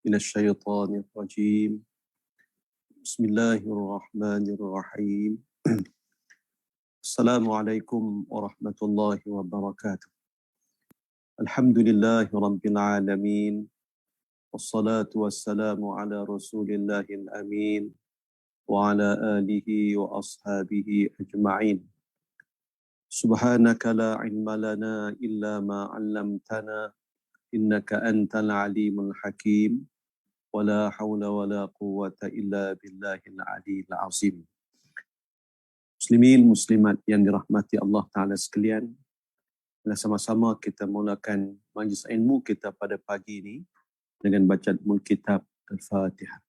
من الشيطان الرجيم بسم الله الرحمن الرحيم السلام عليكم ورحمة الله وبركاته الحمد لله رب العالمين والصلاة والسلام على رسول الله الأمين وعلى آله وأصحابه أجمعين سبحانك لا علم لنا إلا ما علمتنا إنك أنت العليم الحكيم ولا حول ولا قوة إلا بالله العلي العظيم. Muslimin muslimat yang dirahmati Allah Ta'ala sekalian, sama-sama kita mulakan majlis ilmu kita pada pagi ini dengan bacaan kitab Al-Fatihah.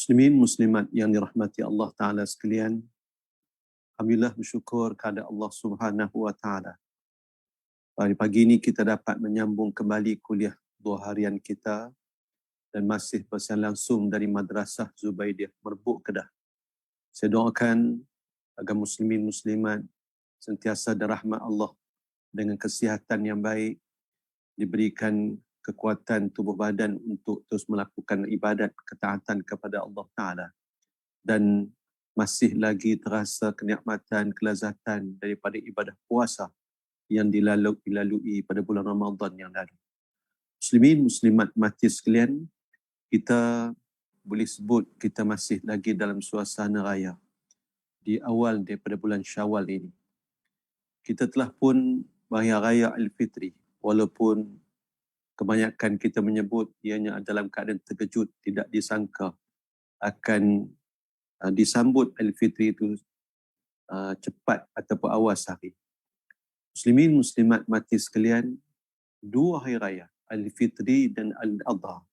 Muslimin muslimat yang dirahmati Allah Ta'ala sekalian, alhamdulillah bersyukur kepada Allah Subhanahu Wa Ta'ala. Pada pagi ini kita dapat menyambung kembali kuliah 2 harian kita dan masih bersiaran langsung dari Madrasah Zubaidiyah Merbuk Kedah. Saya doakan agar muslimin muslimat sentiasa dirahmat Allah dengan kesihatan yang baik, diberikan kekuatan tubuh badan untuk terus melakukan ibadat ketaatan kepada Allah Ta'ala, dan masih lagi terasa kenikmatan, kelazatan daripada ibadah puasa yang dilalui pada bulan Ramadan yang lalu. Muslimin muslimat mati sekalian, kita boleh sebut kita masih lagi dalam suasana raya di awal daripada bulan Syawal ini. Kita telah pun Raya Raya Al-Fitri, walaupun kebanyakan kita menyebut ianya dalam keadaan terkejut, tidak disangka akan disambut Al-Fitri itu cepat ataupun awal hari. Muslimin muslimat mati sekalian, 2 hari raya Al-Fitri dan Al-Adha,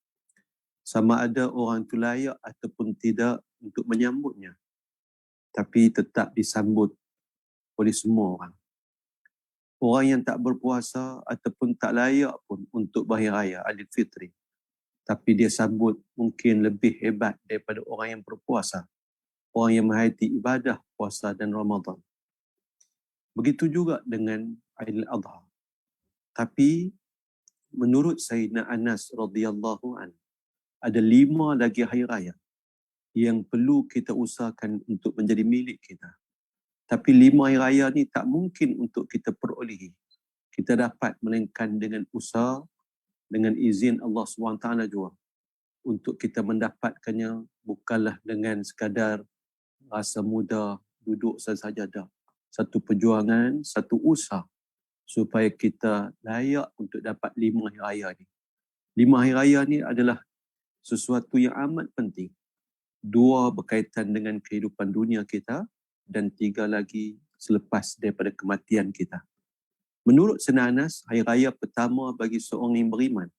sama ada orang itu layak ataupun tidak untuk menyambutnya, tapi tetap disambut oleh semua orang. Orang yang tak berpuasa ataupun tak layak pun untuk Hari Raya Aidilfitri, tapi dia sambut mungkin lebih hebat daripada orang yang berpuasa, orang yang menghayati ibadah puasa dan Ramadan. Begitu juga dengan Aidil Adha. Tapi menurut Sayyidina Anas radhiyallahu an, ada 5 lagi hari raya yang perlu kita usahakan untuk menjadi milik kita. Tapi 5 hari raya ni tak mungkin untuk kita perolehi. Kita dapat melainkan dengan usaha, dengan izin Allah SWT juga. Untuk kita mendapatkannya bukanlah dengan sekadar rasa mudah duduk sajadah. Satu perjuangan, satu usaha supaya kita layak untuk dapat 5 hari raya ni. 5 hari raya ni adalah sesuatu yang amat penting. 2 berkaitan dengan kehidupan dunia kita, dan 3 lagi selepas daripada kematian kita. Menurut Sayyidina Anas, hari raya pertama bagi seorang yang beriman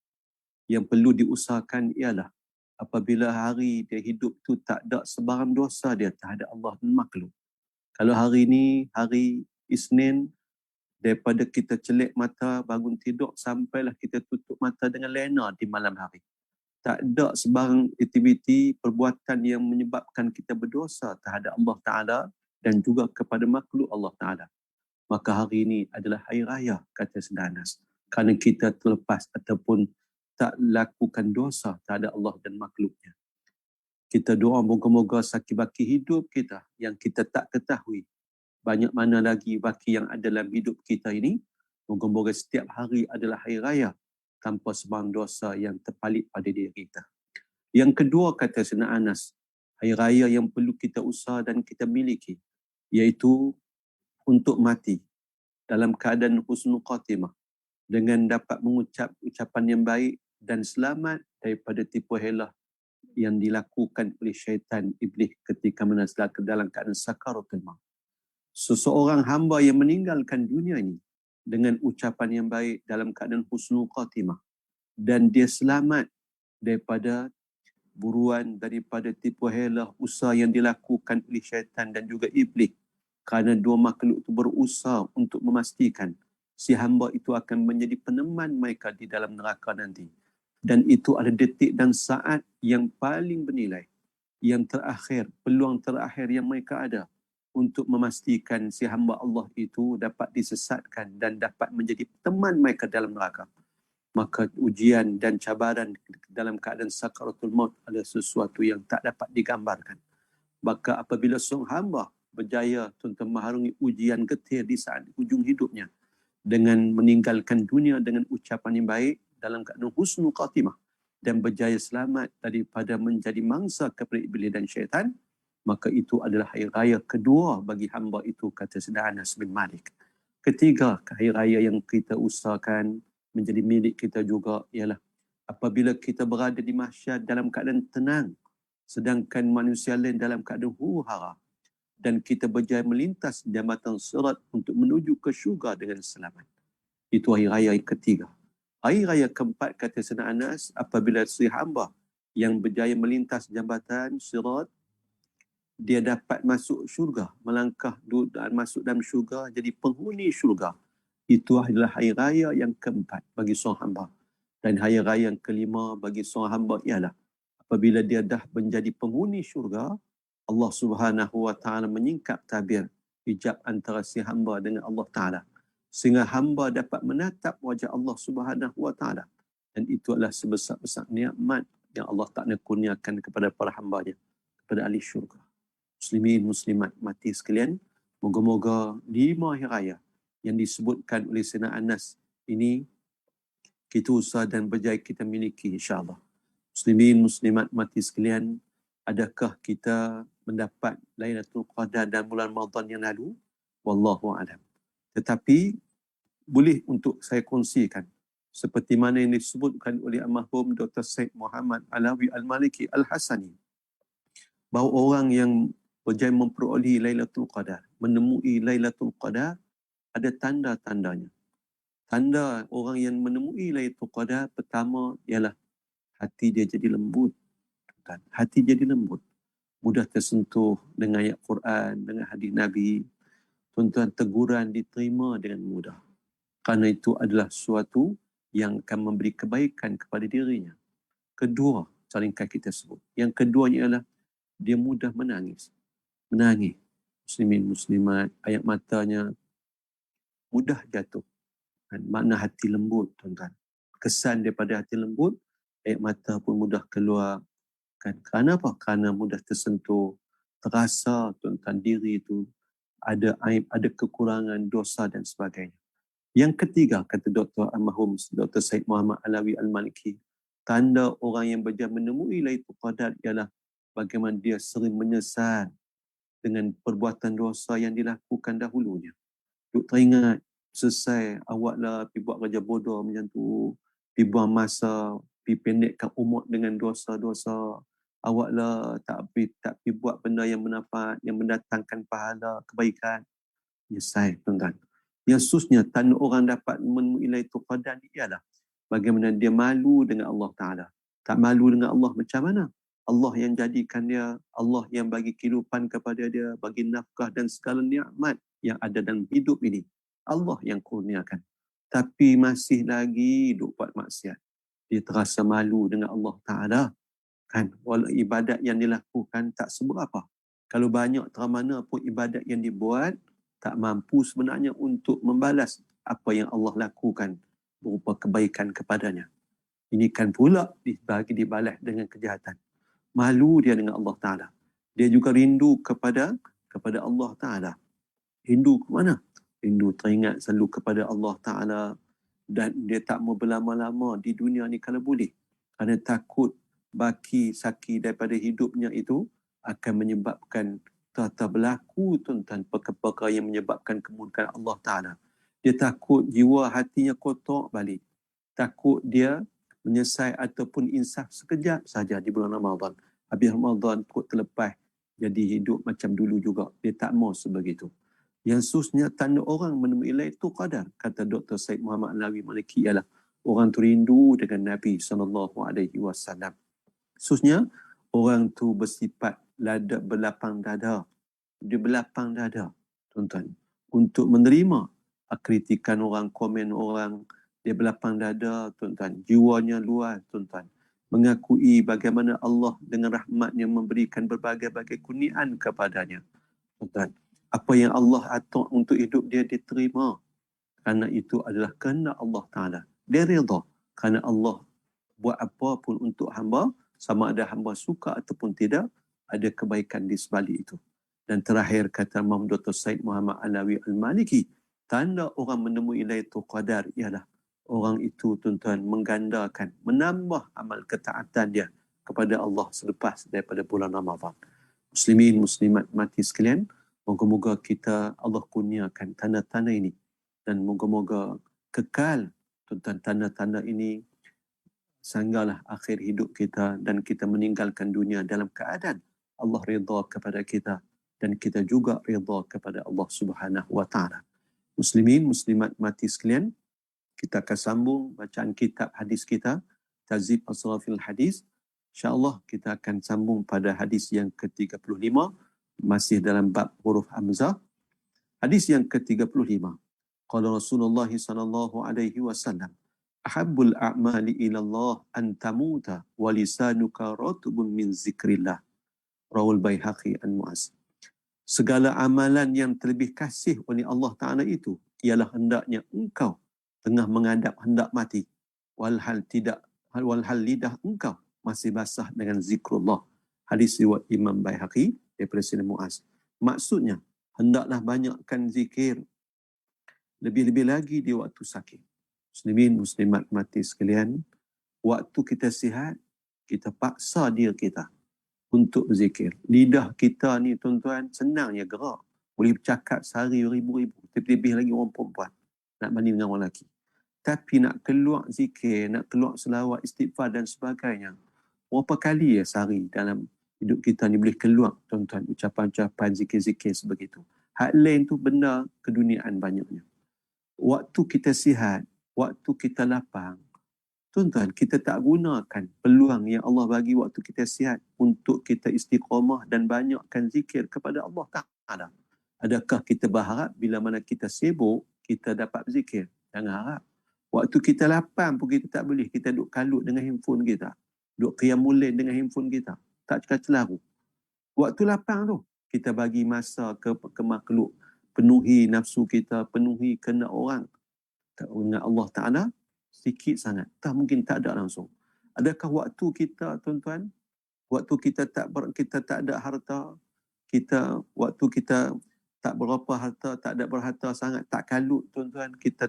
yang perlu diusahakan ialah apabila hari dia hidup tu tak ada sebarang dosa dia terhadap Allah dan makhluk. Kalau hari ni, hari Isnin, daripada kita celik mata bangun tidur sampailah kita tutup mata dengan lena di malam hari, tak ada sebarang aktiviti perbuatan yang menyebabkan kita berdosa terhadap Allah Ta'ala dan juga kepada makhluk Allah Ta'ala. Maka hari ini adalah hari raya, kata Sayyidina Anas, kerana kita terlepas ataupun tak lakukan dosa terhadap Allah dan makhluknya. Kita doa moga-moga saki-baki hidup kita yang kita tak ketahui banyak mana lagi baki yang ada dalam hidup kita ini, moga-moga setiap hari adalah hari raya tanpa sebarang dosa yang terpalit pada diri kita. Yang kedua, kata Sayyidina Anas, hari raya yang perlu kita usaha dan kita miliki, iaitu untuk mati dalam keadaan husnul khatimah, dengan dapat mengucap ucapan yang baik dan selamat daripada tipu helah yang dilakukan oleh syaitan iblis ketika menazlah ke dalam keadaan sakaratul maut. Seseorang hamba yang meninggalkan dunia ini dengan ucapan yang baik dalam keadaan husnul khatimah, dan dia selamat daripada buruan daripada tipu helah usaha yang dilakukan oleh syaitan dan juga iblis, kerana 2 makhluk itu berusaha untuk memastikan si hamba itu akan menjadi peneman mereka di dalam neraka nanti. Dan itu ada detik dan saat yang paling bernilai, yang terakhir, peluang terakhir yang mereka ada untuk memastikan si hamba Allah itu dapat disesatkan dan dapat menjadi teman mereka dalam neraka. Maka ujian dan cabaran dalam keadaan sakaratul maut adalah sesuatu yang tak dapat digambarkan. Maka apabila seorang hamba berjaya untuk mengharungi ujian getir di saat hujung hidupnya dengan meninggalkan dunia dengan ucapan yang baik dalam keadaan husnul khatimah dan berjaya selamat daripada menjadi mangsa kepada iblis dan syaitan, maka itu adalah hari raya kedua bagi hamba itu, kata Sayyidina Anas bin Malik. Ketiga hari raya yang kita usahakan menjadi milik kita juga ialah apabila kita berada di mahsyar dalam keadaan tenang, sedangkan manusia lain dalam keadaan huru-hara, dan kita berjaya melintas jambatan sirat untuk menuju ke syurga dengan selamat. Itu hari raya yang ketiga. Hari raya keempat, kata Sayyidina Anas, apabila si hamba yang berjaya melintas jambatan sirat, dia dapat masuk syurga, melangkah dan masuk dalam syurga, jadi penghuni syurga. Itu adalah hari raya yang keempat bagi seorang hamba. Dan hari raya yang kelima bagi seorang hamba ialah apabila dia dah menjadi penghuni syurga, Allah Subhanahu wa taala menyingkap tabir hijab antara si hamba dengan Allah Taala, sehingga hamba dapat menatap wajah Allah Subhanahu wa taala. Dan itu adalah sebesar-besar nikmat yang Allah Taala kurniakan kepada para hamba-Nya, kepada ahli syurga. Muslimin muslimat mati sekalian, moga-moga 5 hari raya yang disebutkan oleh Sayyidina Anas ini kita usaha dan berjaya kita miliki, insya-Allah. Muslimin muslimat mati sekalian, adakah kita mendapat Lailatul Qadar dan bulan Ramadan yang lalu? Wallahu a'lam. Tetapi boleh untuk saya kongsikan seperti mana yang disebutkan oleh almarhum Dr. Syed Muhammad Alawi Al-Maliki Al-Hasani, bahawa orang yang berjaya memperoleh Lailatul Qadar, menemui Lailatul Qadar, ada tanda-tandanya. Tanda orang yang menemui Lailatul Qadar pertama ialah hati dia jadi lembut. Hati jadi lembut, mudah tersentuh dengan ayat Quran, dengan hadis Nabi. Tuan-tuan, teguran diterima dengan mudah. Kerana itu adalah sesuatu yang akan memberi kebaikan kepada dirinya. Kedua, seringkali kita sebut. Yang keduanya ialah dia mudah menangis. Menangis. Muslimin muslimat, ayat matanya mudah jatuh. Makna hati lembut, tuan-tuan. Kesan daripada hati lembut, ayat mata pun mudah keluar. Kerana apa? Kerana mudah tersentuh, terasa tuan-tuan diri itu ada aib, ada kekurangan, dosa dan sebagainya. Yang ketiga, kata Dr. Almarhum Dr. Syed Muhammad Alawi Al-Maliki, tanda orang yang berjaya menemui Lailatul Qadar ialah bagaimana dia sering menyesal dengan perbuatan dosa yang dilakukan dahulunya. Duk teringat, selesai awaklah pergi buat kerja bodoh macam tu, pergi buang masa, pergi pendekkan umur dengan dosa-dosa, awaklah tak pergi buat benda yang bermanfaat, yang mendatangkan pahala, kebaikan. Nyesal, tuan-tuan. Yang susnya, tanda orang dapat menemui Lailatul Qadar ialah bagaimana dia malu dengan Allah Ta'ala. Tak malu dengan Allah macam mana? Allah yang jadikan dia, Allah yang bagi kehidupan kepada dia, bagi nafkah dan segala nikmat yang ada dalam hidup ini. Allah yang kurniakan. Tapi masih lagi duk buat maksiat. Dia terasa malu dengan Allah Ta'ala. Kan? Walau ibadat yang dilakukan tak seberapa. Kalau banyak terang mana pun ibadat yang dibuat, tak mampu sebenarnya untuk membalas apa yang Allah lakukan berupa kebaikan kepadanya. Ini kan pula dibagi dibalas dengan kejahatan. Malu dia dengan Allah Ta'ala. Dia juga rindu kepada Allah Ta'ala. Rindu ke mana? Rindu teringat selalu kepada Allah Ta'ala, dan dia tak mau berlama-lama di dunia ni kalau boleh. Kerana takut baki saki daripada hidupnya itu akan menyebabkan tata berlaku tuan-tuan perkara yang menyebabkan kemurkaan Allah Ta'ala. Dia takut jiwa hatinya kotor balik. Takut dia menyesal ataupun insaf sekejap saja di bulan Ramadan. Habis Ramadan kot terlepas, jadi hidup macam dulu juga. Dia tak mau sebegitu. Yang susnya tanda orang menemui Lailatul Qadar, kata Dr. Syed Muhammad Alawi Maliki, ialah orang tu rindu dengan Nabi SAW. Susnya orang tu bersifat berlapang dada. Dia berlapang dada, tuan-tuan, untuk menerima kritikan orang, komen orang, Dia berlapang dada, tuan-tuan. Jiwanya luas, tuan-tuan. Mengakui bagaimana Allah dengan rahmatnya memberikan berbagai-bagai kurniaan kepadanya. Tuan-tuan, apa yang Allah atur untuk hidup dia, dia terima. Kerana itu adalah kehendak Allah Ta'ala. Dia redha kerana Allah buat apa pun untuk hamba, sama ada hamba suka ataupun tidak, ada kebaikan di sebalik itu. Dan terakhir kata Imam Dr. Said Muhammad Alawi Al-Maliki, tanda orang menemui Lailatul Qadar ialah orang itu, tuan-tuan, menggandakan, menambah amal ketaatan dia kepada Allah selepas daripada bulan Ramadan. Muslimin, muslimat mati sekalian, moga-moga kita Allah kurniakan tanda-tanda ini dan moga-moga kekal, tuan-tuan, tanda-tanda ini sehinggalah akhir hidup kita dan kita meninggalkan dunia dalam keadaan Allah redha kepada kita dan kita juga redha kepada Allah Subhanahu wa taala. Muslimin, muslimat mati sekalian, kita akan sambung bacaan kitab hadis kita, Tazib Asrafil Hadis. InsyaAllah kita akan sambung pada hadis yang ke-35, masih dalam bab huruf hamzah. Hadis yang ke-35. Qala Rasulullah sallallahu alaihi wasallam, ahabbul a'mali ila Allah an tamuta wa lisanuka ratbun min zikrillah. Rawal Baihaqi an Mu'az. Segala amalan yang terlebih kasih oleh Allah Ta'ala itu ialah hendaknya engkau tengah menghadap hendak mati, walhal lidah engkau masih basah dengan zikrullah. Hadis riwayat Imam Baihaqi daripada Sayyidina Mu'az. Maksudnya, hendaklah banyakkan zikir, lebih-lebih lagi di waktu sakit. Muslimin, muslimat mati sekalian, waktu kita sihat, kita paksa diri kita untuk berzikir. Lidah kita ni, tuan-tuan, senangnya gerak. Boleh bercakap sehari ribu-ribu. Lebih lagi orang perempuan nak banding dengan orang lelaki. Tapi nak keluar zikir, nak keluar selawat, istighfar dan sebagainya, berapa kali ya sehari dalam hidup kita ni boleh keluar, tuan-tuan, ucapan-ucapan zikir-zikir sebegitu. Hak lain tu benda keduniaan banyaknya. Waktu kita sihat, waktu kita lapang, tuan-tuan, kita tak gunakan peluang yang Allah bagi waktu kita sihat untuk kita istiqamah dan banyakkan zikir kepada Allah Ta'ala. Adakah kita berharap bila mana kita sibuk, kita dapat berzikir? Jangan harap. Waktu kita lapang pun kita tak boleh. Kita duduk kalut dengan handphone kita. Duduk qiyamul lail dengan handphone kita. Tak cakap celaru. Waktu lapang tu, kita bagi masa ke makhluk. Penuhi nafsu kita, penuhi kehendak orang. Dengan Allah Ta'ala, sedikit sangat. Tak mungkin tak ada langsung. Adakah waktu kita, tuan-tuan, waktu kita tak ada harta, waktu kita tak berapa harta, tak ada berharta sangat, tak kalut, tuan-tuan, kita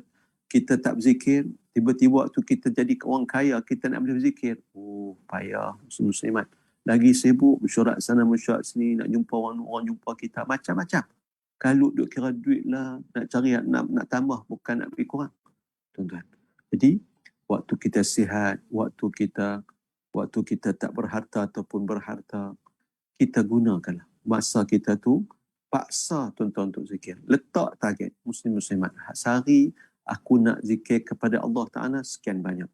tak berzikir, tiba-tiba waktu kita jadi orang kaya, kita nak boleh berzikir. Oh, payah, muslimat. Lagi sibuk, mesyuarat sana, mesyuarat sini, nak jumpa orang jumpa kita, macam-macam. Kalut duk kira duit lah, nak cari, nak tambah, bukan nak lebih kurang, tuan-tuan. Jadi, waktu kita sihat, waktu kita tak berharta ataupun berharta, kita gunakanlah masa kita tu, paksa, tuan-tuan, untuk zikir. Letak target, muslim-muslimat. Sehari, aku nak zikir kepada Allah Ta'ala sekian banyak.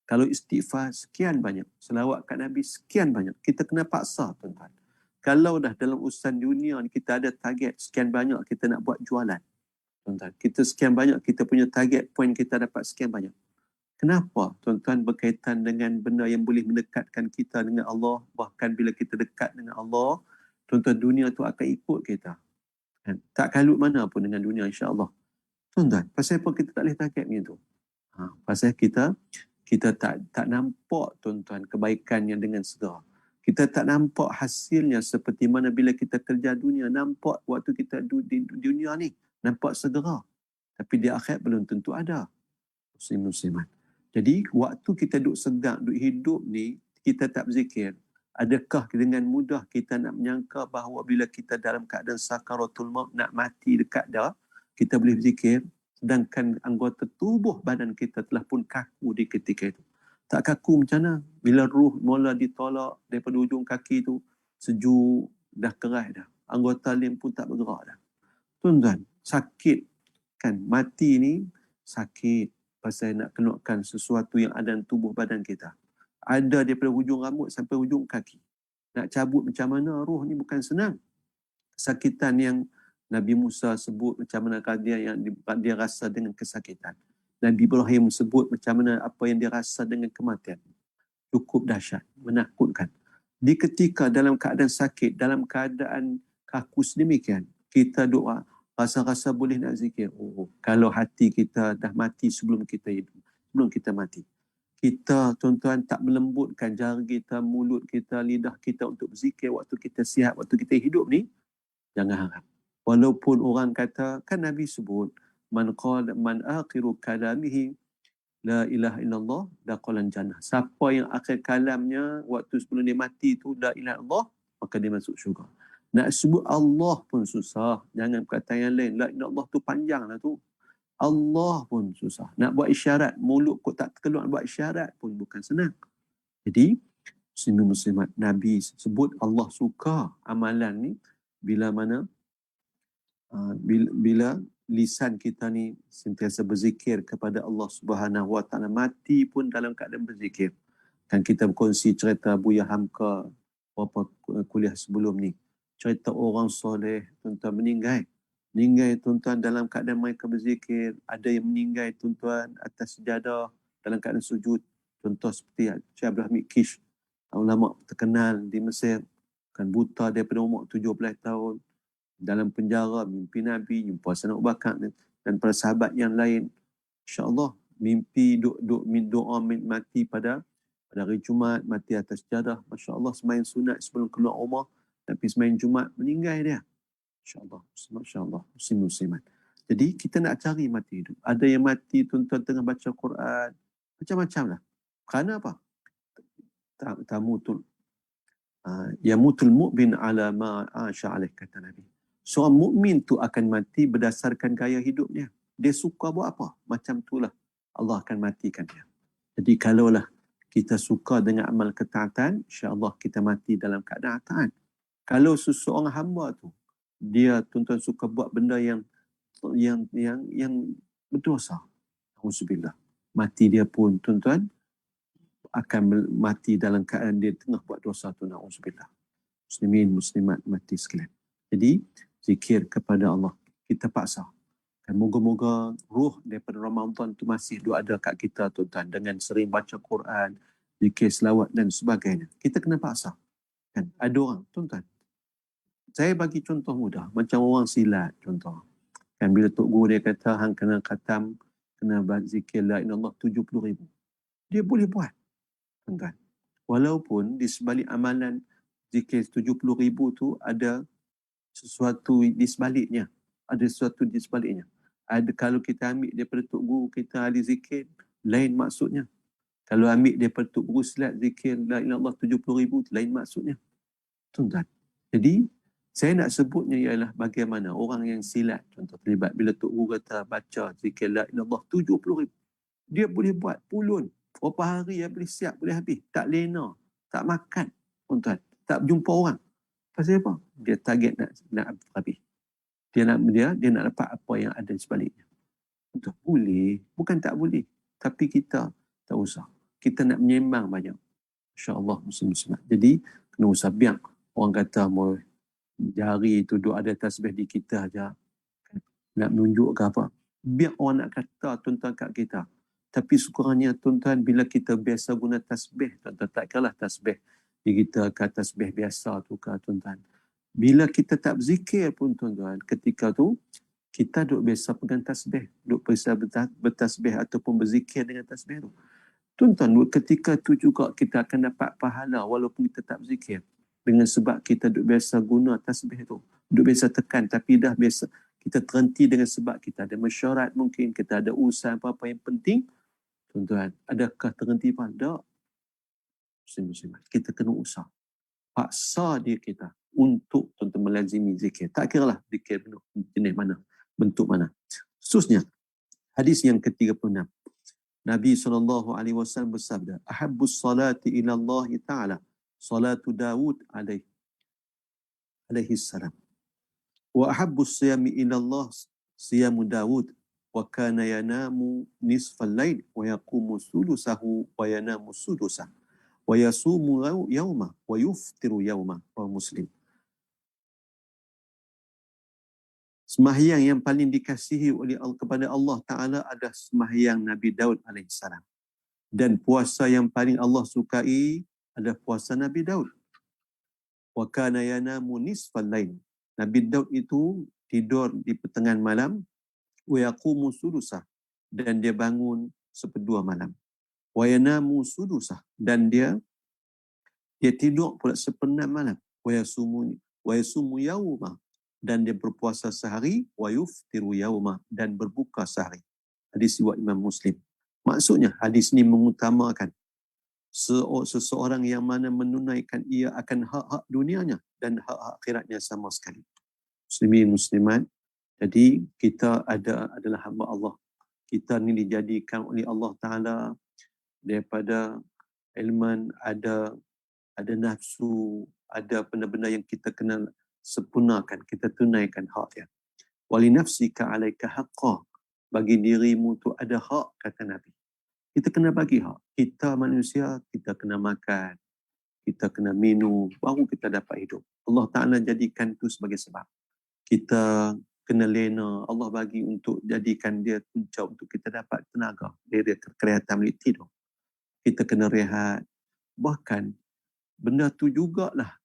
Kalau istighfar, sekian banyak. Selawat kat Nabi, sekian banyak. Kita kena paksa, tuan-tuan. Kalau dah dalam urusan dunia, kita ada target sekian banyak, kita nak buat jualan, tuan-tuan. Kita sekian banyak, kita punya target point, kita dapat sekian banyak. Kenapa, tuan-tuan, berkaitan dengan benda yang boleh mendekatkan kita dengan Allah? Bahkan bila kita dekat dengan Allah, tuan-tuan, dunia tu akan ikut kita. Tak kalut mana pun dengan dunia, insya-Allah. Tuan-tuan, pasal apa kita tak boleh target macam tu? Pasal kita tak nampak, tuan-tuan, kebaikannya dengan segera. Kita tak nampak hasilnya seperti mana bila kita kerja dunia. Nampak waktu kita di dunia ni, nampak segera. Tapi di akhirat belum tentu ada. Muslim-muslimat. Jadi, waktu kita duduk segak, duduk hidup ni, kita tak berzikir. Adakah dengan mudah kita nak menyangka bahawa bila kita dalam keadaan sakaratul maut, nak mati dekat dah, kita boleh berzikir, sedangkan anggota tubuh badan kita telah pun kaku di ketika itu. Tak kaku macam mana? Bila ruh mula ditolak daripada ujung kaki tu, sejuk, dah keras dah. Anggota lain pun tak bergerak dah. Tuan-tuan, sakit kan? Mati ni sakit pasal nak keluarkan sesuatu yang ada dalam tubuh badan kita. Ada daripada hujung rambut sampai hujung kaki. Nak cabut macam mana roh ni bukan senang. Kesakitan yang Nabi Musa sebut macam mana dia rasa dengan kesakitan. Nabi Ibrahim sebut macam mana apa yang dia rasa dengan kematian. Cukup dahsyat, menakutkan. Di ketika dalam keadaan sakit, dalam keadaan kaku sedemikian, kita doa, rasa-rasa boleh nak zikir. Kalau hati kita dah mati sebelum kita hidup, sebelum kita mati. Kita, tuan-tuan, tak melembutkan jari kita, mulut kita, lidah kita untuk berzikir waktu kita sihat, waktu kita hidup ni, jangan harap. Walaupun orang kata, kan Nabi sebut, man akhiru kalamihi la ilaha illallah daqalan jannah. Siapa yang akhir kalamnya waktu sebelum dia mati tu la ilaha illallah, maka dia masuk syurga. Nak sebut Allah pun susah. Jangan perkataan yang lain. La ilaha illallah tu panjang lah tu. Allah pun susah. Nak buat isyarat, mulut kok tak terkeluar nak buat isyarat pun bukan senang. Jadi, muslimin-muslimat, Nabi sebut Allah suka amalan ni bila mana bila lisan kita ni sentiasa berzikir kepada Allah Subhanahu Wa Taala, mati pun dalam keadaan berzikir. Kan kita berkongsi cerita Buya Hamka beberapa kuliah sebelum ni. Cerita orang soleh, tuan-tuan, meninggal tuan-tuan dalam keadaan mereka berzikir. Ada yang meninggal tuan-tuan atas sejadah dalam keadaan sujud. Contoh seperti Syekh Abdul Hamid Kish, ulama terkenal di Mesir, kan buta daripada umur 17 tahun, dalam penjara, mimpi Nabi, jumpa Sayyidina Abu Bakar dan para sahabat yang lain. InsyaAllah mimpi doa mati pada hari Jumaat, mati atas sejadah. Masya Allah, semain sunat sebelum keluar rumah, tapi semain Jumaat meninggal dia. InsyaAllah, Masya Allah, muslimat. Jadi kita nak cari mati hidup. Ada yang mati tuan-tuan tengah baca Quran, macam-macam lah. Kerana apa? Yamutul mu'min ala ma'asha alaih, kata Nabi. Seorang mukmin tu akan mati berdasarkan gaya hidupnya. Dia suka buat apa, macam itulah Allah akan matikan dia. Jadi kalaulah kita suka dengan amal ketaatan, insya-Allah kita mati dalam keadaan taat. Kalau seseorang hamba tu dia tuan-tuan suka buat benda yang berdosa, auzubillah, mati dia pun tuan-tuan akan mati dalam keadaan dia tengah buat dosa tu, auzubillah. Muslimin muslimat mati sekalian. Jadi zikir kepada Allah kita paksa. Dan moga-moga ruh daripada Ramadan tu masih ada kat kita tuan-tuan, dengan sering baca Quran, zikir selawat dan sebagainya. Kita kena paksa. Kan ada orang tuan-tuan, saya bagi contoh mudah, macam orang silat contoh. Kan bila Tok Guru dia kata hang kena khatam, kena zikir la ilallah 70,000. Dia boleh buat tuan-tuan. Walaupun di sebalik amalan zikir 70,000 tu ada sesuatu di sebaliknya. Ada sesuatu di sebaliknya. Ada, kalau kita ambil daripada Tok Guru kita ahli zikir, lain maksudnya. Kalau ambil daripada Tok Guru silat zikir la ilallah 70,000, lain maksudnya. Tuan-tuan. Jadi saya nak sebutnya ialah bagaimana orang yang silat contoh terlibat bila Tok Guru kata baca zikir la ilallah 70,000. Dia boleh buat pulun. Berapa hari dia boleh siap, boleh habis. Tak lena, tak makan, tuan-tuan. Tak jumpa orang. Pasal apa? Dia target nak habis. Dia nak dapat apa yang ada di sebaliknya. Betul, boleh. Bukan tak boleh. Tapi kita tak usah. Kita nak menyembang banyak. InsyaAllah muslim-muslimat. Jadi, kena usah biar orang kata jari itu duk ada tasbih di kita aja. Nak menunjuk ke apa. Biar orang nak kata tuan-tuan kat kita. Tapi sekurangnya tuan-tuan, bila kita biasa guna tasbih, tuan-tuan tak kiralah tasbih kita ke tasbih biasa tu ke tuan-tuan. Bila kita tak berzikir pun tuan-tuan, ketika tu kita duk biasa pegang tasbih, duk biasa bertasbih ataupun berzikir dengan tasbih tu. Tuan-tuan, ketika tu juga kita akan dapat pahala walaupun kita tak berzikir. Dengan sebab kita duk biasa guna tasbih tu. Duk biasa tekan, tapi dah biasa. Kita terhenti dengan sebab kita ada mesyuarat mungkin, kita ada urusan apa-apa yang penting. Tuan-tuan, adakah terhenti pun? Tak. Muslim-muslimat, kita kena usah. Paksa diri kita untuk tuan-tuan melazimi zikir. Tak kira lah zikir jenis mana, bentuk mana. Khususnya, hadis yang ke-36. Nabi SAW bersabda, Ahabbus salati ila Allah Ta'ala, salatu Dawud alaihi salam. Wa ahabbus siyami ila Allah, siyamu Dawud. Wa kana yanamu nisfal lail, wa yaqumu sulusahu, wa yanamu sudusah. Wa yasumu yawma, wa yuftiru yawma. Muslim. Sembahyang yang paling dikasihi oleh Allah kepada Allah Ta'ala adalah sembahyang Nabi Daud alaihissalam. Dan puasa yang paling Allah sukai adalah puasa Nabi Daud. Wa kana yanamu nisfal lail. Nabi Daud itu tidur di pertengahan malam, wa yaqumu sulusah, dan dia bangun seperdua malam. Wa yanamu sulusah, dan dia tidur pula seperenam malam. Wa yasumu yauma, dan dia berpuasa sehari. Wa yuftiru yauma, dan berbuka sehari. Hadis riwayat Imam Muslim. Maksudnya hadis ini mengutamakan seseorang yang mana menunaikan ia akan hak-hak dunianya dan hak-hak akhiratnya sama sekali. Muslimin muslimat, jadi kita adalah hamba Allah. Kita ni dijadikan oleh Allah Ta'ala daripada ilman, ada nafsu, ada benda-benda yang kita kena sempurnakan, kita tunaikan hak dia. Wali nafsika alaika haqqah, bagi dirimu tu ada hak, kata Nabi. Kita kena bagi hak. Kita manusia, kita kena makan, kita kena minum, baru kita dapat hidup. Allah Ta'ala jadikan itu sebagai sebab. Kita kena lena, Allah bagi untuk jadikan dia punca untuk kita dapat tenaga. Dia kelihatan boleh tidur. Kita kena rehat. Bahkan benda tu jugalah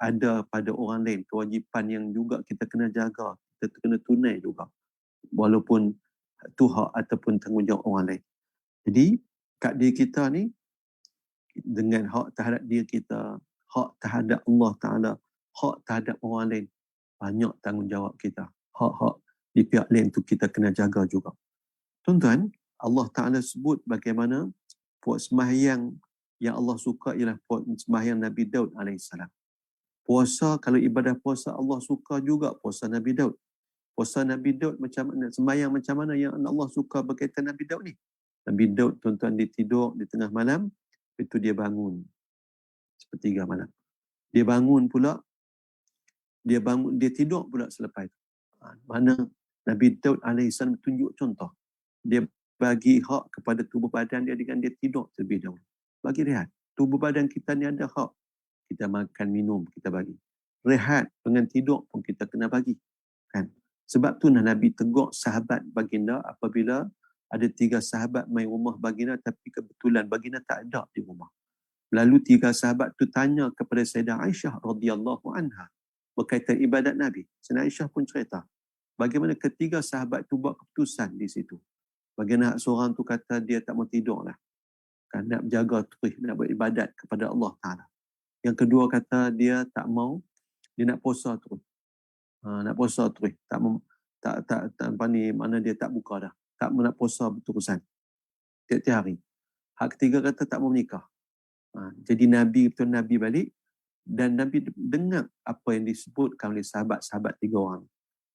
ada pada orang lain. Kewajipan yang juga kita kena jaga. Kita kena tunai juga. Walaupun tu hak ataupun tanggungjawab orang lain. Jadi, kat diri kita ni, dengan hak terhadap diri kita, hak terhadap Allah Ta'ala, hak terhadap orang lain, banyak tanggungjawab kita. Hak-hak di pihak lain tu kita kena jaga juga. Tuan-tuan, Allah Ta'ala sebut bagaimana puasa sembahyang yang Allah suka ialah sembahyang Nabi Daud alaihissalam. Puasa, kalau ibadah puasa Allah suka juga puasa Nabi Daud. Puasa Nabi Daud macam mana, sembahyang macam mana yang Allah suka berkaitan Nabi Daud ni? Nabi Daud, tuan-tuan, dia tidur di tengah malam, itu dia bangun sepertiga malam. Dia bangun pula, dia tidur pula selepas itu. Mana Nabi Daud alaihissalam tunjuk contoh. Dia bagi hak kepada tubuh badan dia dengan dia tidur terlebih dahulu. Bagi rehat. Tubuh badan kita ni ada hak. Kita makan, minum, kita bagi. Rehat dengan tidur pun kita kena bagi. Kan? Sebab tu Nabi tegur sahabat baginda apabila ada 3 sahabat main rumah baginda tapi kebetulan baginda tak ada di rumah. Lalu 3 sahabat tu tanya kepada Sayyidah Aisyah radhiyallahu anha berkaitan ibadat Nabi. Sayyidah Aisyah pun cerita bagaimana ketiga sahabat tu buat keputusan di situ. Bagaimana seorang tu kata dia tak mau tidur lah. Kan, nak berjaga terus, nak beribadat kepada Allah Ta'ala. Yang kedua kata dia tak mau, dia nak puasa terus. Nak puasa terus. Tak apa ni, mana dia tak buka dah. Tak nak puasa berterusan. Tiap-tiap hari. Hak ketiga kata tak mau menikah. Jadi Nabi balik dan Nabi dengar apa yang disebutkan oleh sahabat-sahabat 3 orang.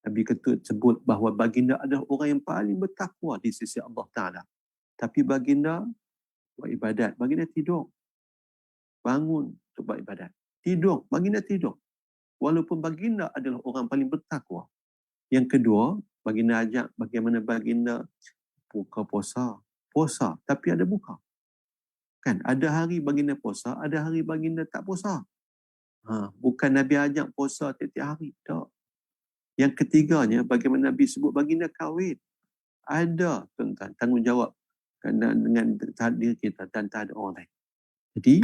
Nabi sebut bahawa baginda adalah orang yang paling bertakwa di sisi Allah Ta'ala. Tapi baginda buat ibadat. Baginda tidur. Bangun untuk buat ibadat. Tidur. Baginda tidur. Walaupun baginda adalah orang paling bertakwa. Yang kedua, baginda ajak bagaimana baginda buka puasa. Puasa, tapi ada buka. Kan, ada hari baginda puasa, ada hari baginda tak puasa. Bukan Nabi ajak puasa tiap-tiap hari. Tak. Yang ketiganya, bagaimana Nabi sebut baginda kahwin. Ada, tuan-tuan, tanggungjawab dengan diri kita dan tak ada orang lain. Jadi,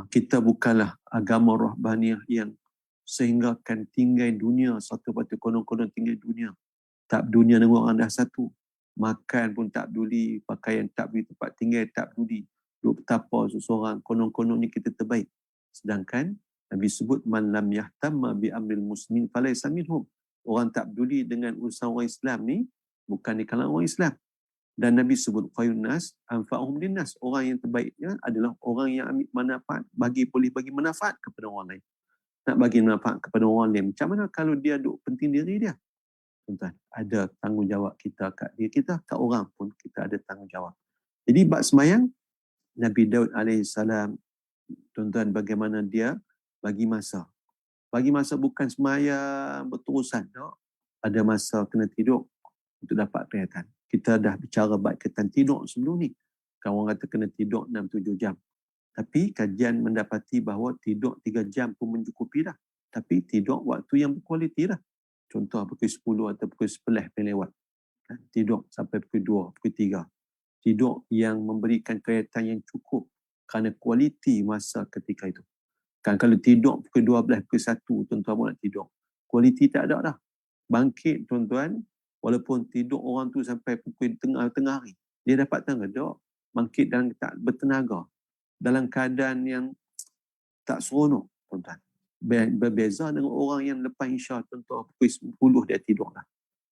kita bukanlah agama rahbaniyah yang sehinggakan tinggal dunia satu batu konon-konon tinggal dunia. Tak dunia dengan orang dah satu. Makan pun tak peduli, pakaian tak peduli, tempat tinggal tak peduli. Duduk betapa seseorang, konon-kononnya kita terbaik. Sedangkan Nabi sebut man lam yahtamma bi amril muslimin falaysa minhum. Orang tak peduli dengan urusan orang Islam ni bukan di kalangan orang Islam. Dan Nabi sebut khairun nas anfa'uhum linnas. Orang yang terbaiknya adalah orang yang ambil manfaat, boleh bagi manfaat kepada orang lain. Nak bagi manfaat kepada orang lain. Macam mana kalau dia duk penting diri dia? Tuan-tuan, ada tanggungjawab kita kat diri kita, kat orang pun kita ada tanggungjawab. Jadi bab sembahyang, Nabi Daud alaihissalam, tuan-tuan, bagaimana dia bagi masa. Bagi masa bukan sembahyang berterusan. Tak? Ada masa kena tidur untuk dapat perhatian. Kita dah bicara bab kaitan tidur sebelum ni. Kan orang kata kena tidur 6-7 jam. Tapi kajian mendapati bahawa tidur 3 jam pun mencukupi dah. Tapi tidur waktu yang berkualiti dah. Contoh pukul 10 atau pukul 11 lewat. Tidur sampai pukul 2, pukul 3. Tidur yang memberikan kelihatan yang cukup kerana kualiti masa ketika itu. Kan kalau tidur pukul 12, pukul 1, tuan-tuan pun nak tidur. Kualiti tak ada dah. Bangkit tuan-tuan, walaupun tidur orang tu sampai pukul tengah hari, dia dapat tenaga. Bangkit dan tak bertenaga. Dalam keadaan yang tak seronok, tuan-tuan. Berbeza dengan orang yang lepas Isya, contoh pukul 10 dia tidur lah.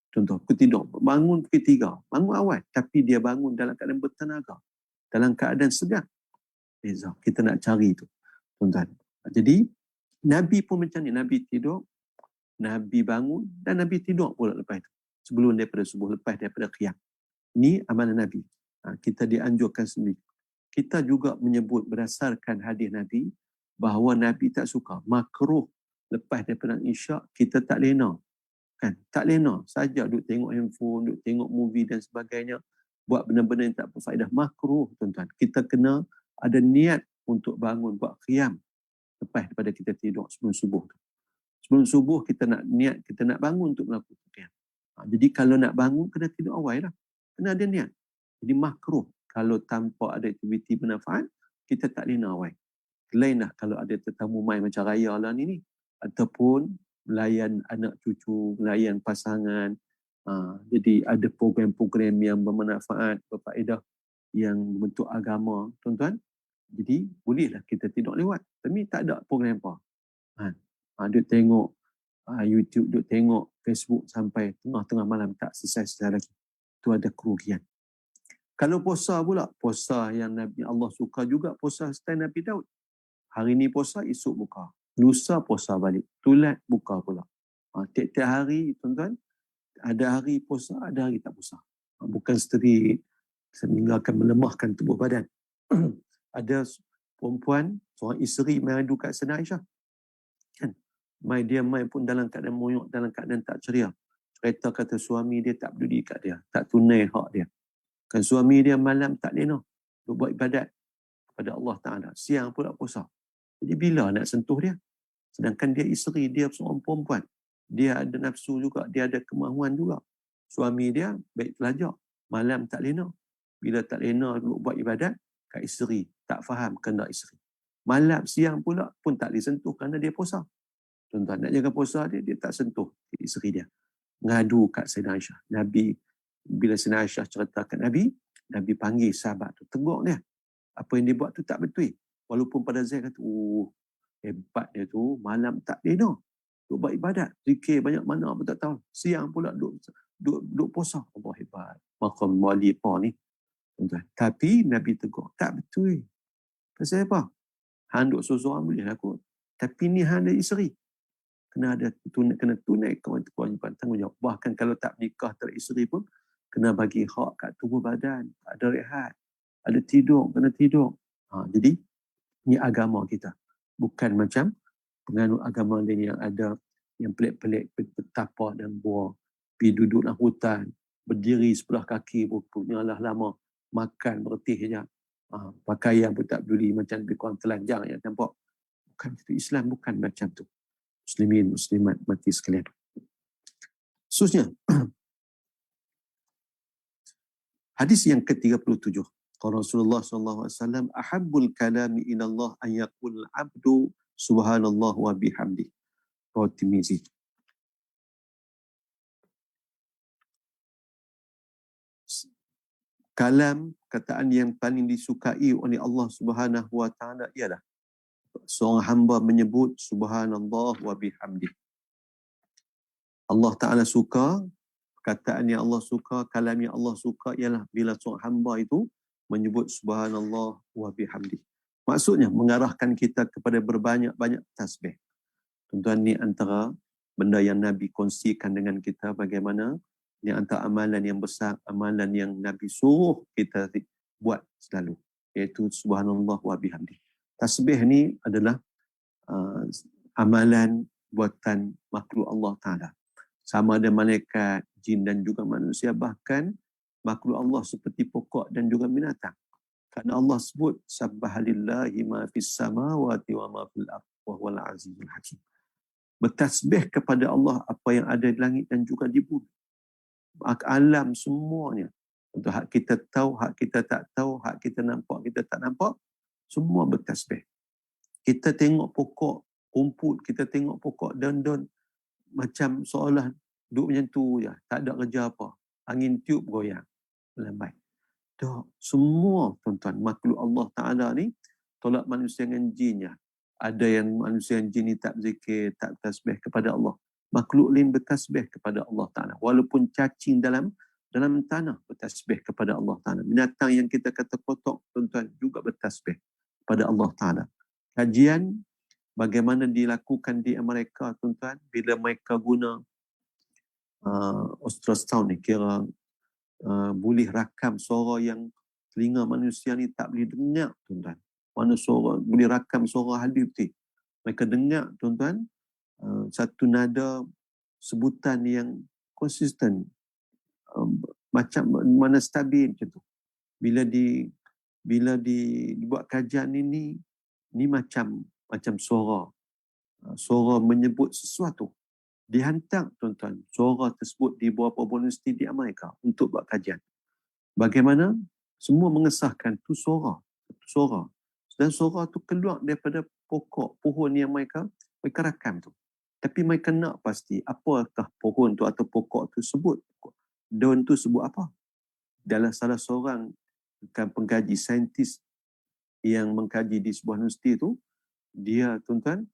Contoh, pukul tidur, bangun pukul 3, bangun awal, tapi dia bangun dalam keadaan bertenaga, dalam keadaan segar. Beza, kita nak cari itu, tuan-tuan. Jadi, Nabi pun macam ni, Nabi tidur, Nabi bangun, dan Nabi tidur pula lepas itu. Sebelum daripada subuh, lepas daripada qiyam. Ini amalan Nabi. Kita dianjurkan sendiri. Kita juga menyebut berdasarkan hadis Nabi, bahawa Nabi tak suka, makruh lepas daripada Isyak, kita tak lena. Kan? Tak lena, saja duk tengok handphone, duk tengok movie dan sebagainya, buat benda-benda yang tak berfaedah, makruh tuan-tuan. Kita kena ada niat untuk bangun, buat qiyam lepas daripada kita tidur sebelum subuh. Sebelum subuh kita nak niat, kita nak bangun untuk melakukan qiyam. Jadi kalau nak bangun, kena tidur awal lah. Kena ada niat. Jadi makruh kalau tanpa ada aktiviti bermanfaat, kita tak lena awal. Lain lah kalau ada tetamu main macam raya lah ni. Ataupun melayan anak cucu, melayan pasangan. Jadi ada program-program yang bermanfaat, berfaedah, yang membentuk agama, tuan-tuan. Jadi bolehlah kita tidur lewat. Tapi tak ada program apa. Duk tengok YouTube, duk tengok Facebook sampai tengah-tengah malam tak selesai lagi. Itu ada kerugian. Kalau puasa pula, puasa yang Nabi Allah suka juga, puasa style Nabi Daud. Hari ni puasa, esok buka. Lusa puasa balik. Tulat buka pula. Tiap-tiap hari, tuan-tuan, ada hari puasa, ada hari tak puasa. Bukan seteri sehingga akan melemahkan tubuh badan. Ada perempuan, seorang isteri mengadu kat Sayyidina Aisyah. Kan? Dia main pun dalam keadaan moyok, dalam keadaan tak ceria. Cerita kata suami dia tak peduli kat dia, tak tunai hak dia. Kan suami dia malam tak lena, dia buat ibadat kepada Allah Ta'ala. Siang pula puasa. Jadi bila nak sentuh dia? Sedangkan dia isteri, dia seorang perempuan. Dia ada nafsu juga, dia ada kemahuan juga. Suami dia baik telajak, malam tak lena. Bila tak lena buat ibadat, kat isteri tak faham kehendak isteri. Malam siang pula pun tak boleh sentuh kerana dia puasa. Tuan-tuan, nak jaga puasa dia tak sentuh isteri dia. Ngadu kat Sayyidina Aisyah. Nabi, bila Sayyidina Aisyah ceritakan Nabi panggil sahabat tu, tegur dia. Apa yang dia buat tu tak betul. Walaupun pada Zaid kata, hebat dia tu, malam tak lena. Duk buat ibadat, zikir banyak mana pun tak tahu. Siang pula duk puasa. Allah hebat. Maqam wali apa ni? Tuan-tuan. Tapi Nabi tegur, tak betul. Pasal apa? Han duk seorang boleh lah kot. Tapi ni han ada isteri. Kena tunai kewajipan tanggungjawab. Bahkan kalau tak nikah teristeri pun, kena bagi hak kat tubuh badan. Ada rehat. Ada tidur, kena tidur. Jadi, ini agama kita. Bukan macam penganut agama lain yang ada yang pelik-pelik, betapa dan buah. Pergi duduk dalam hutan, berdiri sebelah kaki, punya lah lama. Makan, bertih je. Pakaian pun tak peduli, macam lebih kurang telanjang yang nampak. Bukan itu. Islam bukan macam tu. Muslimin, muslimat, mati sekalian. Khususnya, hadis yang ke-37. Rasulullah SAW, ahabbul kalami ilallah an yaqul abdu subhanallah wa bihamdi. Rawahu Tirmizi. Kalam, kataan yang paling disukai oleh Allah Subhanahu wa taala ialah seorang hamba menyebut subhanallah wa bihamdi. Allah Ta'ala suka, perkataan yang Allah suka, kalam yang Allah suka ialah bila seorang hamba itu menyebut subhanallah wa bihamdi. Maksudnya mengarahkan kita kepada berbanyak-banyak tasbih. Tuan-tuan, ni antara benda yang Nabi kongsikan dengan kita, bagaimana ni antara amalan yang besar, amalan yang Nabi suruh kita buat selalu, iaitu subhanallah wa bihamdi. Tasbih ni adalah amalan buatan makhluk Allah Ta'ala. Sama ada malaikat, jin dan juga manusia, bahkan makhluk Allah seperti pokok dan juga binatang. Kerana Allah sebut, sabbahalillahi ma fis samawati wa ma fil ardh wa huwal azizul hakim. bertasbih kepada Allah apa yang ada di langit dan juga di bumi. Alam semuanya. Untuk hak kita tahu, hak kita tak tahu, hak kita nampak, kita tak nampak, semua bertasbih. Kita tengok pokok rumput, kita tengok pokok daun-daun, macam seolah duduk macam tu je, tak ada kerja apa. Angin tiup goyang, lambai. Tak, semua tuan-tuan, makhluk Allah Ta'ala ni, tolak manusia dengan jinnya. Ada yang manusia dan jin ni tak berzikir, tak bertasbih kepada Allah. Makhluk lain bertasbih kepada Allah Ta'ala. Walaupun cacing dalam tanah bertasbih kepada Allah Ta'ala. Binatang yang kita kata kotok, tuan-tuan, juga bertasbih kepada Allah Ta'ala. Kajian bagaimana dilakukan di Amerika, tuan-tuan, bila mereka guna ultrasound ni, kira boleh rakam suara yang telinga manusia ni tak boleh dengar, tuan-tuan. Mana suara, boleh rakam suara hadis betul. Mereka dengar, tuan-tuan, satu nada sebutan yang konsisten, macam mana stabil macam tu. Bila dibuat kajian ini macam suara menyebut sesuatu. Dihantar, tuan-tuan, suara tersebut di beberapa universiti di Amerika untuk buat kajian. Bagaimana semua mengesahkan tu suara. Dan suara tu keluar daripada pokok, pohon yang mereka rakam tu. Tapi mereka nak pasti apakah pohon tu atau pokok tu sebut. Daun tu sebut apa. Dalam salah seorang pengkaji saintis yang mengkaji di sebuah universiti tu, dia, tuan-tuan,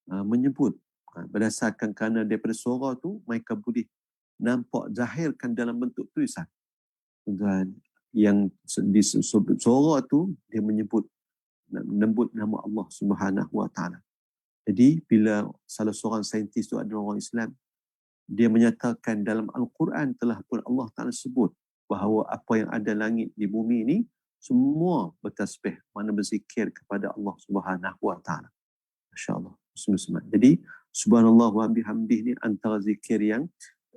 menyebut berdasarkan kerana daripada suara tu mereka boleh nampak zahirkan dalam bentuk tulisan. Tuan-tuan, yang di suara tu dia menyebut nama Allah Subhanahu Wa Taala. Jadi bila salah seorang saintis tu adalah orang Islam, dia menyatakan dalam Al-Quran telah pun Allah Taala sebut bahawa apa yang ada langit di bumi ini semua bertasbih, mana berzikir kepada Allah Subhanahu Wa Taala. Masya-Allah. Jadi subhanallah wa bihamdih ni antara zikir yang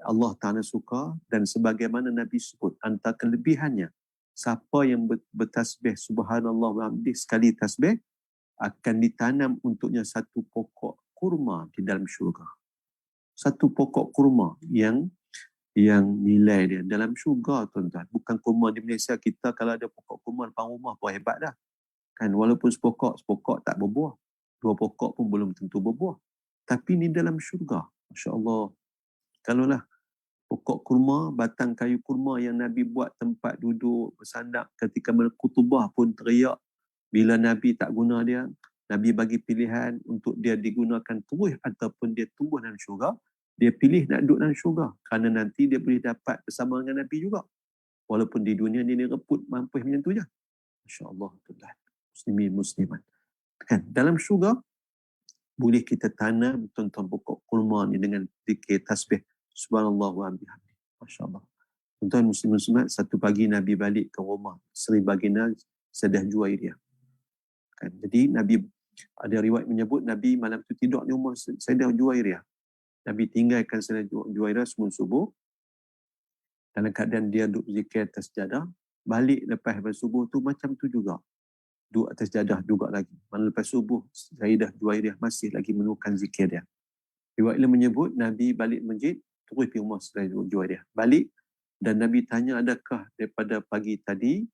Allah Ta'ala suka, dan sebagaimana Nabi sebut antara kelebihannya, siapa yang bertasbih subhanallah wa bihamdih sekali tasbih, akan ditanam untuknya satu pokok kurma di dalam syurga. Satu pokok kurma yang nilai dia dalam syurga, tuan-tuan. Bukan kurma di Malaysia, kita kalau ada pokok kurma depan rumah pun hebat dah. Kan, walaupun sepokok tak berbuah. 2 pokok pun belum tentu berbuah. Tapi ni dalam syurga. Masya Allah. Kalaulah pokok kurma, batang kayu kurma yang Nabi buat tempat duduk, bersandar ketika berkhutbah pun teriak. Bila Nabi tak guna dia, Nabi bagi pilihan untuk dia digunakan terus ataupun dia tumbuh dalam syurga. Dia pilih nak duduk dalam syurga. Kerana nanti dia boleh dapat bersama dengan Nabi juga. Walaupun di dunia dia rebut mampus macam tu je. Masya Allah. Muslimin, muslimat. Kan, dalam syurga boleh kita tanam, tuan-tuan, pokok kurma ni dengan zikir tasbih subhanallah wa bihamdih. Masya-Allah. Tuan-tuan muslim muslimat, satu pagi Nabi balik ke rumah Sri Baginda Sayyidah Juwairiyah. Kan, jadi Nabi ada riwayat menyebut Nabi malam tu tidur di rumah Sayyidah Juwairiyah. Nabi tinggalkan Sayyidah Juwairiyah sebelum subuh. Dalam keadaan dia duduk zikir atas jadah, balik lepas subuh tu macam tu juga. Duduk atas jadah juga lagi. Mana lepas subuh, Sayyidah Juwairiyah masih lagi meneruskan zikir dia. Riwayat ini menyebut Nabi balik masjid, terus pergi rumah Sayyidah Juwairiyah. Balik, dan Nabi tanya, adakah daripada pagi tadi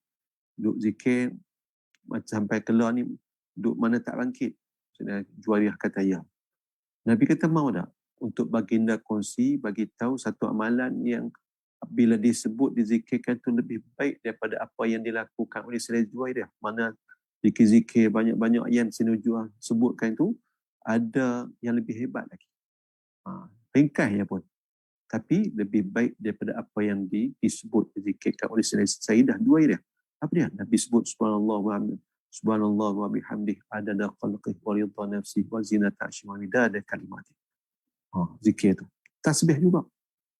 duduk zikir sampai keluar ni, duduk mana tak bangkit? Sayyidah Juwairiyah kata ya. Nabi kata, mau tak? Untuk baginda kongsi, bagi tahu satu amalan yang bila disebut, dizikirkan tu lebih baik daripada apa yang dilakukan oleh Sayyidah Juwairiyah. Mana zikir-zikir banyak-banyak yang Sayyidah sebutkan tu, ada yang lebih hebat lagi. Ringkasnya pun. Tapi lebih baik daripada apa yang disebut, dizikirkan oleh Sayyidah Juwairiyah. Apa dia? Nabi sebut subhanallah wa bihamdih adada khalqih wa ridha nafsih wa zinata arsyih wa midada kalimatih. Zikir tu. Tasbih juga.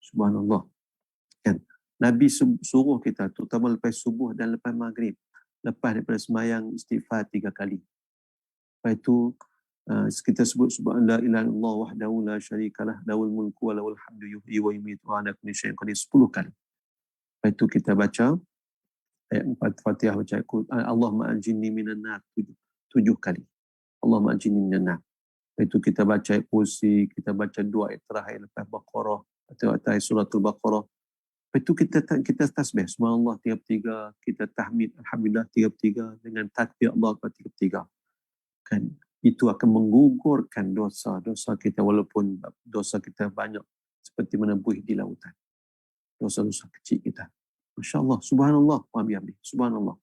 Subhanallah. Kan? Nabi suruh kita, terutama lepas subuh dan lepas maghrib, lepas daripada sembahyang istighfar 3 kali. Lepas itu kita sebut subhanallah ilaha illallah wahdahu la syarikalah lahul mulku wa lahul hamdu yuhyi wa yumiitu wa ala kulli syai'in qadir 10 kali. Lepas itu kita baca ayat 4 Fatihah, baca Allahumma ajinni minan nar 7 kali. Allahumma ajinni minan nar. Itu kita baca ayat kursi, kita baca 2 ayat terakhir lepas Baqarah atau ayat suratul Baqarah. Lepas itu kita tasbih subhanallah 33, kita tahmid alhamdulillah 33 dengan takbir Allah 33. Kan itu akan menggugurkan dosa-dosa kita walaupun dosa kita banyak seperti menebuih di lautan. Dosa-dosa kecil kita. Masya-Allah, subhanallah wa bihamdih. Subhanallah.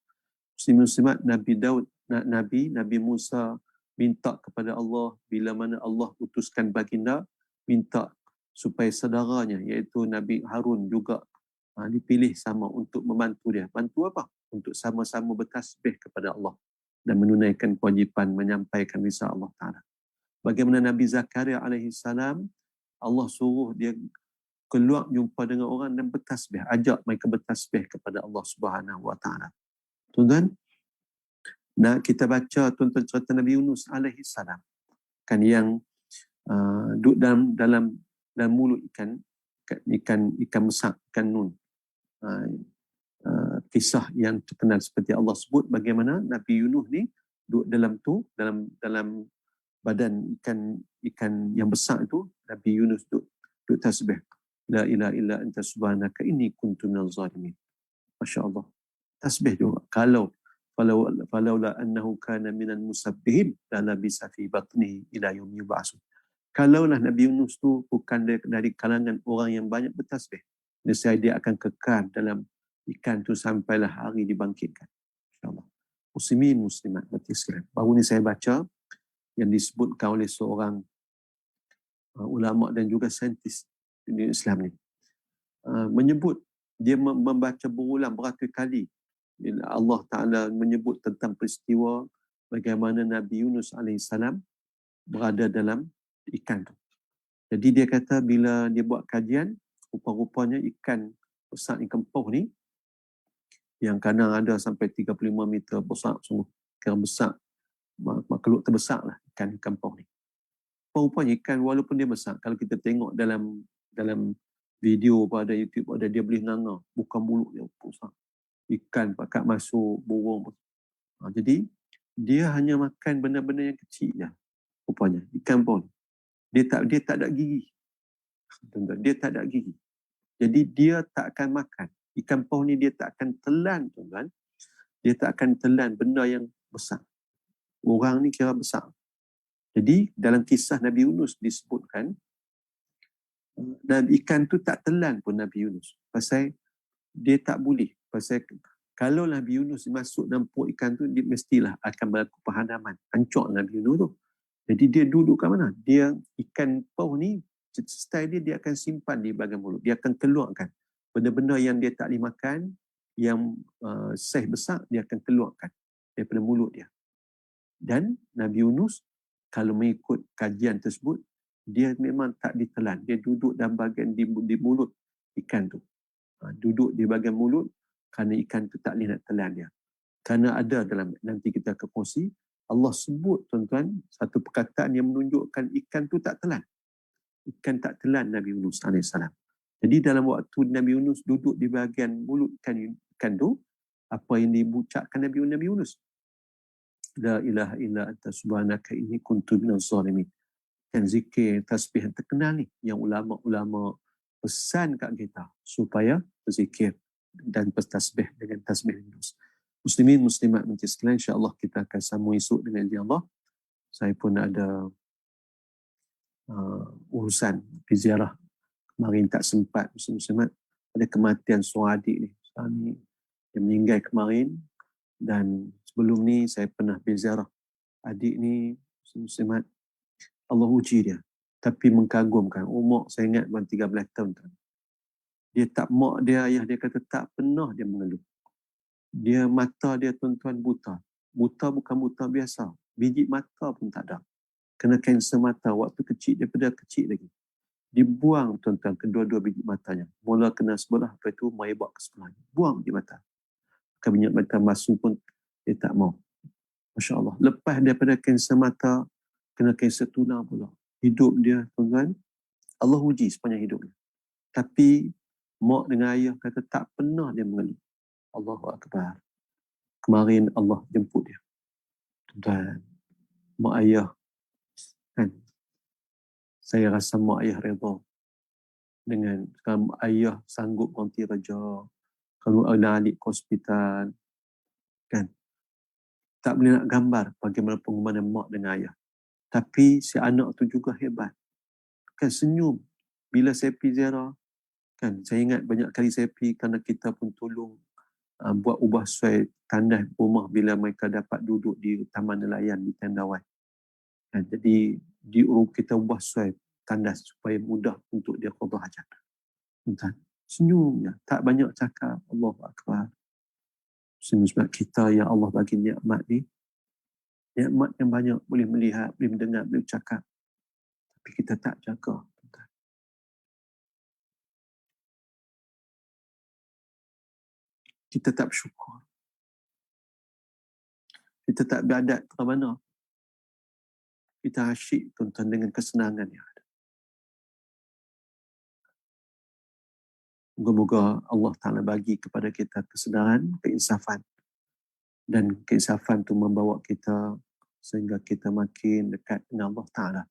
Muslimat Nabi Daud, Nabi Musa minta kepada Allah bila mana Allah utuskan baginda, minta supaya saudaranya iaitu Nabi Harun juga dipilih sama untuk membantu dia. Bantu apa? Untuk sama-sama bertasbih kepada Allah dan menunaikan kewajipan menyampaikan risal Allah Ta'ala. Bagaimana Nabi Zakaria alaihi salam, Allah suruh dia keluar jumpa dengan orang dan bertasbih, ajak mereka bertasbih kepada Allah Subhanahu wa Ta'ala. Tuan-tuan, nah kita baca tuan-tuan cerita Nabi Yunus alaihi salam kan yang duduk dalam mulut ikan besar, ikan nun. Kisah yang terkenal seperti Allah sebut bagaimana Nabi Yunus ni duduk dalam badan ikan yang besar itu, Nabi Yunus duduk tasbih, la ilaha illa anta subhanaka inni kuntu minaz zalimin. Masya-Allah. Tasbih juga. Falaula annahu kana minal musabbihin la labisa fi batnihi ila yaumi yub'atsun. Kalaulah Nabi Yunus tu bukan dari kalangan orang yang banyak bertasbih, nescaya dia akan kekal dalam ikan tu sampailah hari dibangkitkan. Insya-Allah. Muslimat mati sekalian. Baru ni saya baca yang disebutkan oleh seorang ulama dan juga saintis di Islam ni. Menyebut dia membaca berulang beratus kali bila Allah Ta'ala menyebut tentang peristiwa bagaimana Nabi Yunus AS berada dalam ikan tu. Jadi dia kata bila dia buat kajian, rupa-rupanya ikan besar, ikan paus ni yang kadang ada sampai 35 meter besar, sungguh kira besar, makhluk terbesar lah ikan paus ni. Rupanya ikan walaupun dia besar, kalau kita tengok dalam video pada YouTube ada dia boleh nganga, bukan mulut dia besar. Ikan pakat masuk, burung. Jadi dia hanya makan benda-benda yang kecil je. Rupanya ikan paus dia tak ada gigi. Dia tak ada gigi. Jadi dia tak akan makan. Ikan paus ni dia tak akan telan, tuan-tuan. Dia tak akan telan benda yang besar. Orang ni kira besar. Jadi dalam kisah Nabi Yunus disebutkan ikan tu tak telan pun Nabi Yunus. Pasal dia tak boleh. Pasal kalau Nabi Yunus masuk dalam perut ikan tu, dia mestilah akan berlaku pahadaman. Hancur Nabi Yunus tu. Jadi dia duduk kat mana? Dia ikan paus ni, style dia akan simpan di bahagian mulut. Dia akan keluarkan. Benda-benda yang dia tak boleh makan, yang saiz besar, dia akan keluarkan daripada mulut dia. Dan Nabi Yunus, kalau mengikut kajian tersebut, dia memang tak ditelan. Dia duduk dalam bahagian di mulut ikan tu. Duduk di bahagian mulut kerana ikan tu tak boleh nak telan dia. Kerana ada dalam, nanti kita akan kongsi, Allah sebut tuan-tuan satu perkataan yang menunjukkan ikan tu tak telan. Ikan tak telan Nabi Yunus AS. Jadi dalam waktu Nabi Yunus duduk di bahagian mulut ikan tu, apa yang diucapkan Nabi Yunus? La ilaha illa anta subhanaka inni kuntu minaz zalimin. Dan zikir, tasbih yang terkenal ni, yang ulama-ulama pesan kat kita supaya berzikir dan bertasbih dengan tasbih Yunus. Muslimin, muslimat menteri sekalian, insya-Allah kita akan sambung esok dengan izin Allah. Saya pun ada urusan pergi ziarah. Kemarin tak sempat, muslimat. Ada kematian seorang adik ni. Dia meninggal kemarin dan sebelum ni saya pernah pergi ziarah adik ni, muslimat. Allah uji dia. Tapi mengkagumkan. Umur saya ingat 13 tahun. Dia tak, mak dia, ayah dia kata tak pernah dia mengeluh. Dia mata dia tuan-tuan buta. Buta bukan buta biasa. Biji mata pun tak ada. Kena kanser mata waktu kecil, daripada kecil lagi. Dibuang tuan-tuan kedua-dua biji matanya. Mula kena sebelah, lepas itu mai bawa ke sebelah. Buang biji mata. Minyak mata masuk pun dia tak mau. Masya Allah. Lepas daripada kanser mata, kena kanser tulang pula. Hidup dia tuan-tuan, Allah uji sepanjang hidupnya. Tapi mak dengan ayah kata tak pernah dia mengeluh. Allahu Akbar. Kemarin Allah jemput dia. Tuan, mak ayah kan Saya rasa mak ayah redha dengan kalau ayah sanggup ganti kerja, kalau anak-adik ke hospital, kan? Tak boleh nak gambar bagaimana pengorbanan mak dengan ayah. Tapi si anak tu juga hebat. Kan senyum. Bila saya pergi ziarah, kan saya ingat banyak kali saya pergi kerana kita pun tolong buat ubah suai tandas rumah bila mereka dapat duduk di taman nelayan di Tendawan. Kan, jadi kita ubah suai tandas supaya mudah untuk dia qada hajat. Kan? Senyumnya, tak banyak cakap. Allahu Akbar. Sebab kita yang Allah bagi nikmat ni, nikmat yang banyak, boleh melihat, boleh mendengar, boleh cakap. Tapi kita tak jaga. Kita tak bersyukur. Kita tak beradat ke mana. Kita asyik tuan-tuan dengan kesenangan yang ada. Moga-moga Allah Ta'ala bagi kepada kita kesedaran, keinsafan. Dan keinsafan itu membawa kita sehingga kita makin dekat dengan Allah Ta'ala.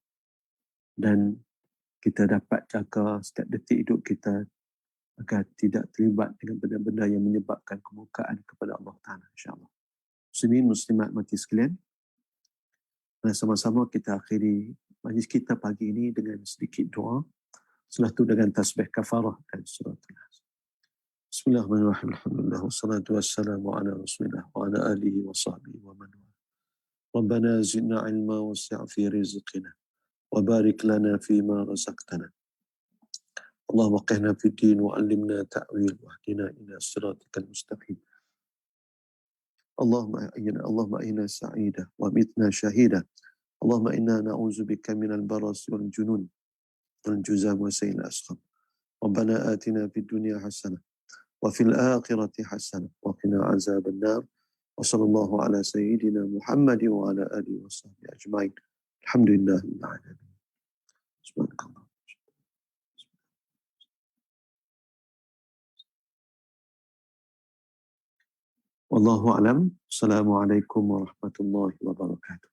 Dan kita dapat jaga setiap detik hidup kita agar tidak terlibat dengan benda-benda yang menyebabkan kemurkaan kepada Allah Ta'ala, insyaAllah. Muslimin, muslimat mati sekalian, dan sama-sama kita akhiri majlis kita pagi ini dengan sedikit doa, setelah itu dengan tasbih kafarah dan surah Al-Nas. Bismillahirrahmanirrahim. Alhamdulillah wassalatu wassalamu ala Rasulillah wa ala alihi wa sahbihi wa man wala. Rabbana zidna ilma wasi' fi rizqina wa barik lana fima razaqtana. اللهم وقنا في الدين وعلمنا تأويل واهدنا إلى صراطك المستقيم. اللهم أعنا سعيدا وأمتنا شهيدا. اللهم إنا نعوذ بك من البرص والجنون والجزام وسيء الأسقام. ربنا آتنا في الدنيا حسنة وفي الآخرة حسنة وقنا عذاب النار. وصلى الله على سيدنا محمد وعلى آله وصحبه أجمعين. الحمد لله رب العالمين. سبحانك اللهم. Wallahu a'lam. Assalamualaikum warahmatullahi wabarakatuh.